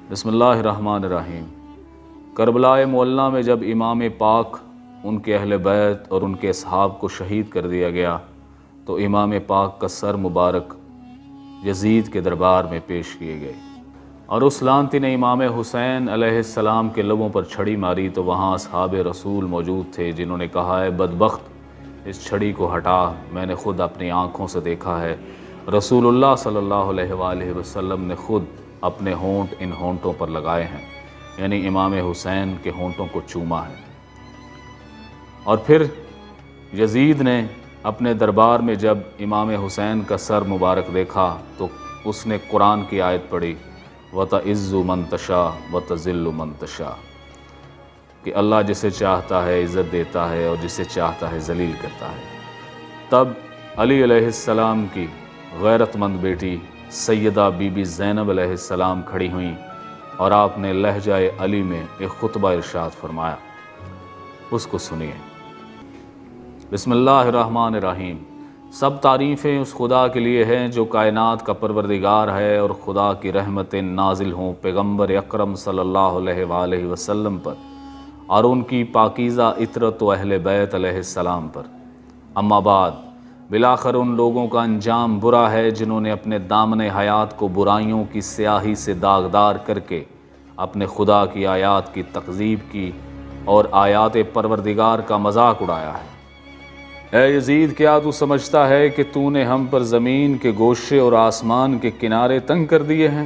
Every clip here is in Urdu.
بسم اللہ الرحمن الرحیم۔ کربلائے معلیٰ میں جب امام پاک، ان کے اہل بیت اور ان کے اصحاب کو شہید کر دیا گیا تو امام پاک کا سر مبارک یزید کے دربار میں پیش کیے گئے، اور اس لعنتی نے امام حسین علیہ السلام کے لبوں پر چھڑی ماری تو وہاں اصحاب رسول موجود تھے، جنہوں نے کہا ہے بدبخت اس چھڑی کو ہٹا، میں نے خود اپنی آنکھوں سے دیکھا ہے، رسول اللہ صلی اللہ علیہ وآلہ وسلم نے خود اپنے ہونٹ ان ہونٹوں پر لگائے ہیں، یعنی امام حسین کے ہونٹوں کو چوما ہے۔ اور پھر یزید نے اپنے دربار میں جب امام حسین کا سر مبارک دیکھا تو اس نے قرآن کی آیت پڑھی، وَتَعِزُّ مَن تَشَاءُ وَتَذِلُّ مَن تَشَاءُ، کہ اللہ جسے چاہتا ہے عزت دیتا ہے اور جسے چاہتا ہے ذلیل کرتا ہے۔ تب علی علیہ السلام کی غیرت مند بیٹی سیدہ بی بی زینب علیہ السلام کھڑی ہوئیں اور آپ نے لہجہ علی میں ایک خطبہ ارشاد فرمایا، اس کو سنیے۔ بسم اللہ الرحمن الرحیم۔ سب تعریفیں اس خدا کے لیے ہیں جو کائنات کا پروردگار ہے، اور خدا کی رحمتیں نازل ہوں پیغمبر اکرم صلی اللہ علیہ وآلہ وسلم پر اور ان کی پاکیزہ عطرت و اہل بیت علیہ السلام پر۔ اما بعد، بلاخر ان لوگوں کا انجام برا ہے جنہوں نے اپنے دامن حیات کو برائیوں کی سیاہی سے داغدار کر کے اپنے خدا کی آیات کی تکذیب کی اور آیات پروردگار کا مذاق اڑایا ہے۔ اے یزید، کیا تو سمجھتا ہے کہ تو نے ہم پر زمین کے گوشے اور آسمان کے کنارے تنگ کر دیے ہیں،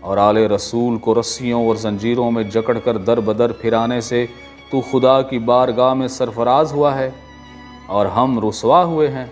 اور آل رسول کو رسیوں اور زنجیروں میں جکڑ کر در بدر پھرانے سے تو خدا کی بارگاہ میں سرفراز ہوا ہے اور ہم رسوا ہوئے ہیں؟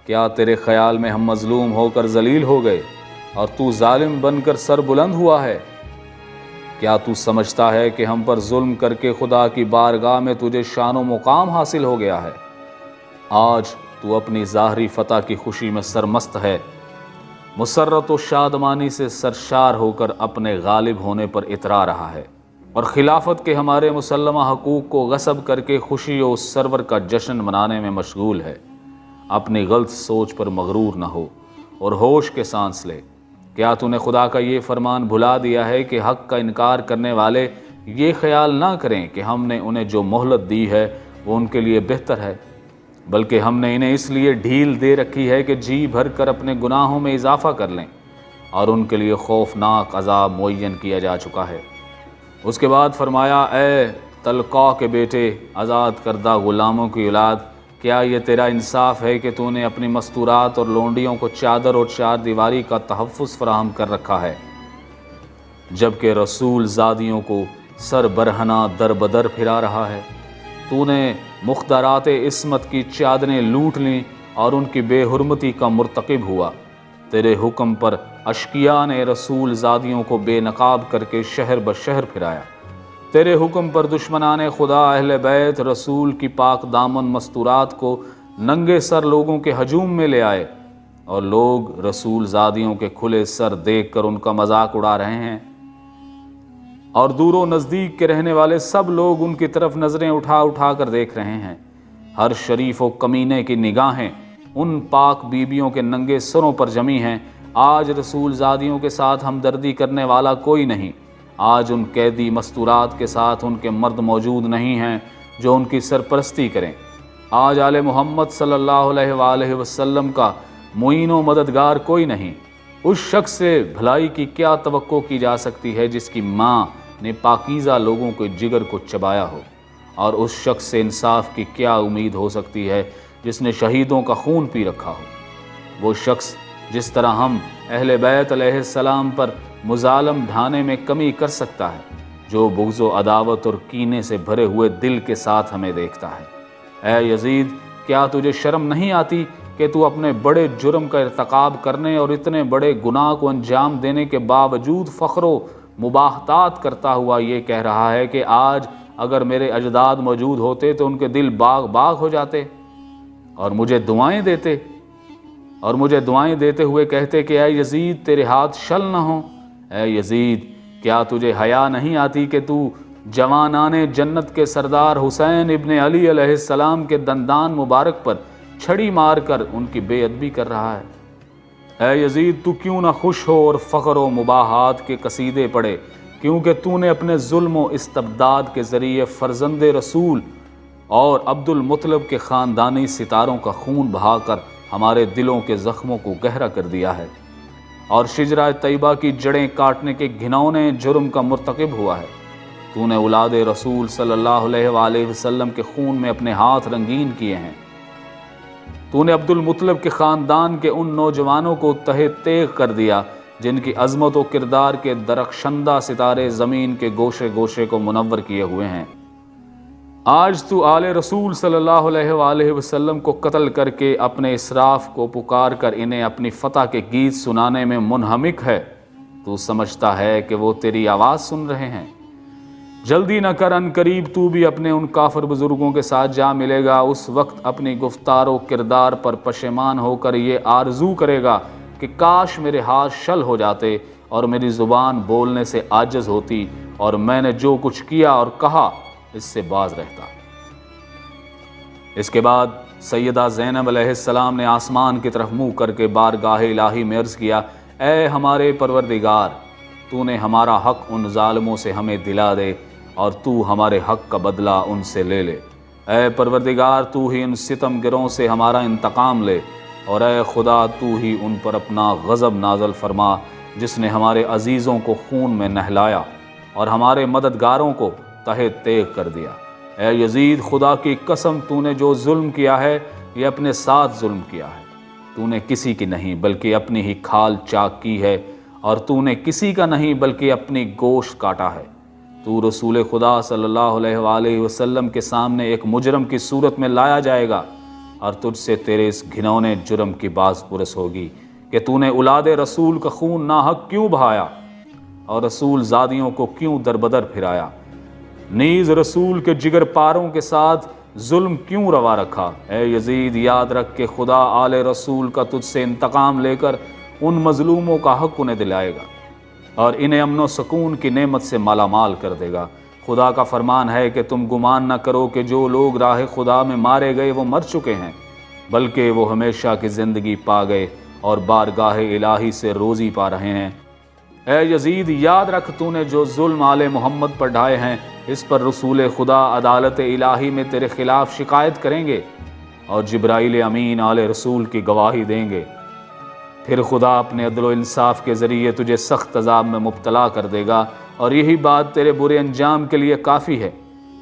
کیا تیرے خیال میں ہم مظلوم ہو کر ذلیل ہو گئے اور تو ظالم بن کر سر بلند ہوا ہے؟ کیا تو سمجھتا ہے کہ ہم پر ظلم کر کے خدا کی بارگاہ میں تجھے شان و مقام حاصل ہو گیا ہے؟ آج تو اپنی ظاہری فتح کی خوشی میں سرمست ہے، مسرت و شادمانی سے سرشار ہو کر اپنے غالب ہونے پر اترا رہا ہے، اور خلافت کے ہمارے مسلمہ حقوق کو غصب کر کے خوشی و سرور کا جشن منانے میں مشغول ہے۔ اپنی غلط سوچ پر مغرور نہ ہو اور ہوش کے سانس لے۔ کیا تو نے خدا کا یہ فرمان بھلا دیا ہے کہ حق کا انکار کرنے والے یہ خیال نہ کریں کہ ہم نے انہیں جو مہلت دی ہے وہ ان کے لیے بہتر ہے، بلکہ ہم نے انہیں اس لیے ڈھیل دے رکھی ہے کہ جی بھر کر اپنے گناہوں میں اضافہ کر لیں، اور ان کے لیے خوفناک عذاب معین کیا جا چکا ہے۔ اس کے بعد فرمایا، اے تلقا کے بیٹے، آزاد کردہ غلاموں کی اولاد، کیا یہ تیرا انصاف ہے کہ تو نے اپنی مستورات اور لونڈیوں کو چادر اور چار دیواری کا تحفظ فراہم کر رکھا ہے، جبکہ رسول زادیوں کو سر برہنہ در بدر پھرا رہا ہے؟ تو نے مخدرات عصمت کی چادریں لوٹ لیں اور ان کی بے حرمتی کا مرتکب ہوا۔ تیرے حکم پر اشقیاء نے رسول زادیوں کو بے نقاب کر کے شہر بشہر پھرایا۔ تیرے حکم پر دشمنان خدا اہل بیت رسول کی پاک دامن مستورات کو ننگے سر لوگوں کے ہجوم میں لے آئے، اور لوگ رسول زادیوں کے کھلے سر دیکھ کر ان کا مذاق اڑا رہے ہیں، اور دور و نزدیک کے رہنے والے سب لوگ ان کی طرف نظریں اٹھا اٹھا کر دیکھ رہے ہیں۔ ہر شریف و کمینے کی نگاہیں ان پاک بیبیوں کے ننگے سروں پر جمی ہیں۔ آج رسول زادیوں کے ساتھ ہمدردی کرنے والا کوئی نہیں، آج ان قیدی مستورات کے ساتھ ان کے مرد موجود نہیں ہیں جو ان کی سرپرستی کریں۔ آج آل محمد صلی اللہ علیہ وآلہ وسلم کا معین و مددگار کوئی نہیں۔ اس شخص سے بھلائی کی کیا توقع کی جا سکتی ہے جس کی ماں نے پاکیزہ لوگوں کے جگر کو چبایا ہو، اور اس شخص سے انصاف کی کیا امید ہو سکتی ہے جس نے شہیدوں کا خون پی رکھا ہو؟ وہ شخص جس طرح ہم اہل بیت علیہ السلام پر مظالم ڈھانے میں کمی کر سکتا ہے، جو بغض و عداوت اور کینے سے بھرے ہوئے دل کے ساتھ ہمیں دیکھتا ہے۔ اے یزید، کیا تجھے شرم نہیں آتی کہ تو اپنے بڑے جرم کا ارتکاب کرنے اور اتنے بڑے گناہ کو انجام دینے کے باوجود فخر و مباحثات کرتا ہوا یہ کہہ رہا ہے کہ آج اگر میرے اجداد موجود ہوتے تو ان کے دل باغ باغ ہو جاتے اور مجھے دعائیں دیتے ہوئے کہتے کہ اے یزید تیرے ہاتھ شل نہ ہوں؟ اے یزید، کیا تجھے حیا نہیں آتی کہ تو جوانان جنت کے سردار حسین ابن علی علیہ السلام کے دندان مبارک پر چھڑی مار کر ان کی بے ادبی کر رہا ہے؟ اے یزید، تو کیوں نہ خوش ہو اور فخر و مباحات کے قصیدے پڑھے کیونکہ تو نے اپنے ظلم و استبداد کے ذریعے فرزند رسول اور عبد المطلب کے خاندانی ستاروں کا خون بہا کر ہمارے دلوں کے زخموں کو گہرا کر دیا ہے، اور شجرہ طیبہ کی جڑیں کاٹنے کے گھناؤنے جرم کا مرتکب ہوا ہے۔ تو نے اولاد رسول صلی اللہ علیہ وآلہ وسلم کے خون میں اپنے ہاتھ رنگین کیے ہیں۔ تو نے عبد المطلب کے خاندان کے ان نوجوانوں کو تہہ تیغ کر دیا جن کی عظمت و کردار کے درخشندہ ستارے زمین کے گوشے گوشے کو منور کیے ہوئے ہیں۔ آج تو آل رسول صلی اللہ علیہ وآلہ وسلم کو قتل کر کے اپنے اسراف کو پکار کر انہیں اپنی فتح کے گیت سنانے میں منہمک ہے۔ تو سمجھتا ہے کہ وہ تیری آواز سن رہے ہیں۔ جلدی نہ کر، ان قریب تو بھی اپنے ان کافر بزرگوں کے ساتھ جا ملے گا۔ اس وقت اپنی گفتار و کردار پر پشیمان ہو کر یہ آرزو کرے گا کہ کاش میرے ہاتھ شل ہو جاتے اور میری زبان بولنے سے عاجز ہوتی اور میں نے جو کچھ کیا اور کہا اس سے باز رہتا۔ اس کے بعد سیدہ زینب علیہ السلام نے آسمان کی طرف منہ کر کے بارگاہ الہی میں عرض کیا، اے ہمارے پروردگار، تو نے ہمارا حق ان ظالموں سے ہمیں دلا دے اور تو ہمارے حق کا بدلہ ان سے لے لے۔ اے پروردگار، تو ہی ان ستم گروں سے ہمارا انتقام لے، اور اے خدا، تو ہی ان پر اپنا غضب نازل فرما جس نے ہمارے عزیزوں کو خون میں نہلایا اور ہمارے مددگاروں کو تہہ تیغ کر دیا۔ اے یزید، خدا کی قسم، تو نے جو ظلم کیا ہے یہ اپنے ساتھ ظلم کیا ہے۔ تو نے کسی کی نہیں بلکہ اپنی ہی کھال چاک کی ہے، اور تو نے کسی کا نہیں بلکہ اپنی گوشت کاٹا ہے۔ تو رسول خدا صلی اللہ علیہ وآلہ وسلم کے سامنے ایک مجرم کی صورت میں لایا جائے گا، اور تجھ سے تیرے اس گھنونے جرم کی باز پرس ہوگی کہ تو نے اولاد رسول کا خون ناحق کیوں بہایا اور رسول زادیوں کو کیوں دربدر پھرایا، نیز رسول کے جگر پاروں کے ساتھ ظلم کیوں روا رکھا۔ اے یزید، یاد رکھ کہ خدا آل رسول کا تجھ سے انتقام لے کر ان مظلوموں کا حق انہیں دلائے گا اور انہیں امن و سکون کی نعمت سے مالا مال کر دے گا۔ خدا کا فرمان ہے کہ تم گمان نہ کرو کہ جو لوگ راہ خدا میں مارے گئے وہ مر چکے ہیں، بلکہ وہ ہمیشہ کی زندگی پا گئے اور بارگاہ الہی سے روزی پا رہے ہیں۔ اے یزید، یاد رکھ تو نے جو ظلم آل محمد پر ڈھائے ہیں، اس پر رسول خدا عدالت الہی میں تیرے خلاف شکایت کریں گے اور جبرائیل امین آل رسول کی گواہی دیں گے۔ پھر خدا اپنے عدل و انصاف کے ذریعے تجھے سخت عذاب میں مبتلا کر دے گا، اور یہی بات تیرے برے انجام کے لیے کافی ہے۔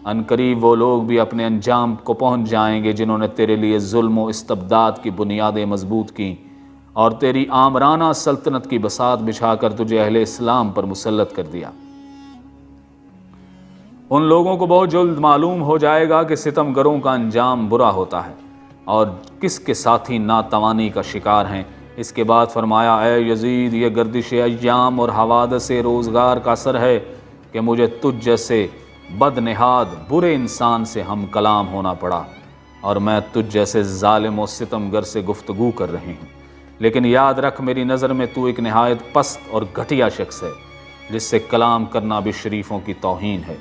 ان قریب وہ لوگ بھی اپنے انجام کو پہنچ جائیں گے جنہوں نے تیرے لیے ظلم و استبداد کی بنیادیں مضبوط کیں اور تیری آمرانہ سلطنت کی بساط بچھا کر تجھے اہل اسلام پر مسلط کر دیا۔ ان لوگوں کو بہت جلد معلوم ہو جائے گا کہ ستم گروں کا انجام برا ہوتا ہے اور کس کے ساتھی ناتوانی کا شکار ہیں۔ اس کے بعد فرمایا، اے یزید، یہ گردش ایام اور حوادث روزگار کا اثر ہے کہ مجھے تجھ جیسے بد نہاد برے انسان سے ہم کلام ہونا پڑا، اور میں تجھ جیسے ظالم و ستم گر سے گفتگو کر رہی ہوں۔ لیکن یاد رکھ، میری نظر میں تو ایک نہایت پست اور گھٹیا شخص ہے جس سے کلام کرنا بھی شریفوں کی توہین ہے۔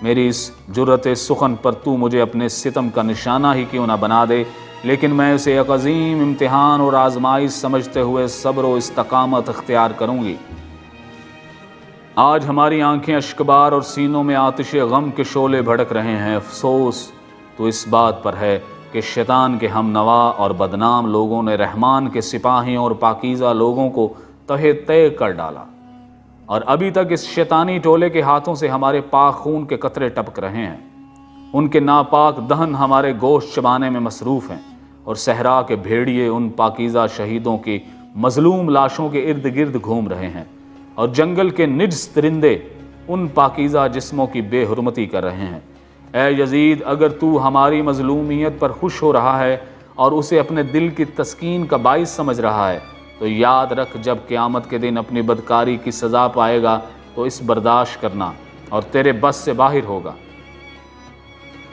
میری اس جرت سخن پر تو مجھے اپنے ستم کا نشانہ ہی کیوں نہ بنا دے، لیکن میں اسے ایک عظیم امتحان اور آزمائش سمجھتے ہوئے صبر و استقامت اختیار کروں گی۔ آج ہماری آنکھیں اشکبار اور سینوں میں آتش غم کے شعلے بھڑک رہے ہیں۔ افسوس تو اس بات پر ہے کہ شیطان کے ہم نوا اور بدنام لوگوں نے رحمان کے سپاہیوں اور پاکیزہ لوگوں کو تہہ تیغ کر ڈالا، اور ابھی تک اس شیطانی ٹولے کے ہاتھوں سے ہمارے پاک خون کے قطرے ٹپک رہے ہیں۔ ان کے ناپاک دہن ہمارے گوشت چبانے میں مصروف ہیں، اور صحرا کے بھیڑیے ان پاکیزہ شہیدوں کی مظلوم لاشوں کے ارد گرد گھوم رہے ہیں، اور جنگل کے نجس درندے ان پاکیزہ جسموں کی بے حرمتی کر رہے ہیں۔ اے یزید، اگر تو ہماری مظلومیت پر خوش ہو رہا ہے اور اسے اپنے دل کی تسکین کا باعث سمجھ رہا ہے، تو یاد رکھ جب قیامت کے دن اپنی بدکاری کی سزا پائے گا تو اس برداشت کرنا اور تیرے بس سے باہر ہوگا۔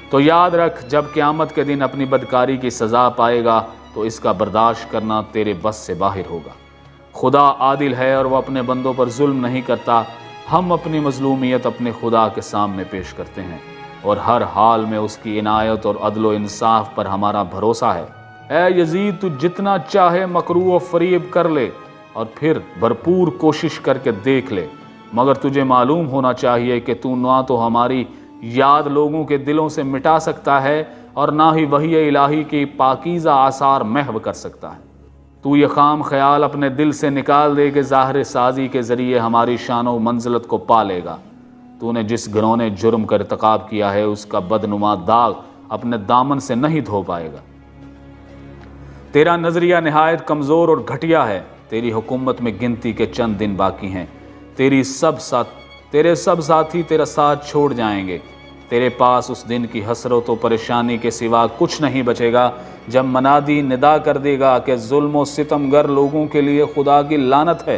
تو یاد رکھ جب قیامت کے دن اپنی بدکاری کی سزا پائے گا تو اس کا برداشت کرنا تیرے بس سے باہر ہوگا۔ خدا عادل ہے اور وہ اپنے بندوں پر ظلم نہیں کرتا۔ ہم اپنی مظلومیت اپنے خدا کے سامنے پیش کرتے ہیں، اور ہر حال میں اس کی عنایت اور عدل و انصاف پر ہمارا بھروسہ ہے۔ اے یزید، تو جتنا چاہے مکروہ و فریب کر لے، اور پھر بھرپور کوشش کر کے دیکھ لے مگر تجھے معلوم ہونا چاہیے کہ تو نہ تو ہماری یاد لوگوں کے دلوں سے مٹا سکتا ہے اور نہ ہی وحی الہی کی پاکیزہ آثار محو کر سکتا ہے۔ تو یہ خام خیال اپنے دل سے نکال دے کہ ظاہر سازی کے ذریعے ہماری شان و منزلت کو پا لے گا۔ تو نے جس گھنونے جرم کا ارتکاب کیا ہے اس کا بدنما داغ اپنے دامن سے نہیں دھو پائے گا۔ تیرا نظریہ نہایت کمزور اور گھٹیا ہے۔ تیری حکومت میں گنتی کے چند دن باقی ہیں۔ تیرے سب ساتھی تیرا ساتھ چھوڑ جائیں گے۔ تیرے پاس اس دن کی حسرت و پریشانی کے سوا کچھ نہیں بچے گا جب منادی ندا کر دے گا کہ ظلم و ستم گر لوگوں کے لیے خدا کی لعنت ہے۔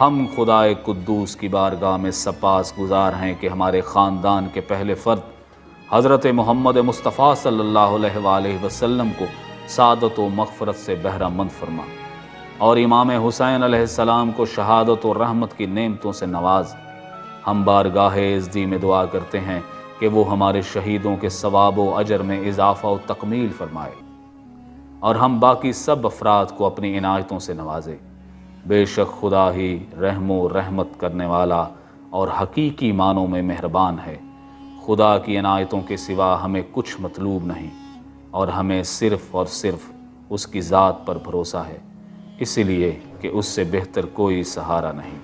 ہم خدائے قدوس کی بارگاہ میں سپاس گزار ہیں کہ ہمارے خاندان کے پہلے فرد حضرت محمد مصطفیٰ صلی اللہ علیہ وآلہ وسلم کو سعادت و مغفرت سے بہرہ مند فرما، اور امام حسین علیہ السلام کو شہادت و رحمت کی نعمتوں سے نواز۔ ہم بارگاہ عزتی میں دعا کرتے ہیں کہ وہ ہمارے شہیدوں کے ثواب و اجر میں اضافہ و تکمیل فرمائے، اور ہم باقی سب افراد کو اپنی عنایتوں سے نوازے۔ بے شک خدا ہی رحم و رحمت کرنے والا اور حقیقی معنوں میں مہربان ہے۔ خدا کی عنایتوں کے سوا ہمیں کچھ مطلوب نہیں، اور ہمیں صرف اور صرف اس کی ذات پر بھروسہ ہے، اس لیے کہ اس سے بہتر کوئی سہارا نہیں۔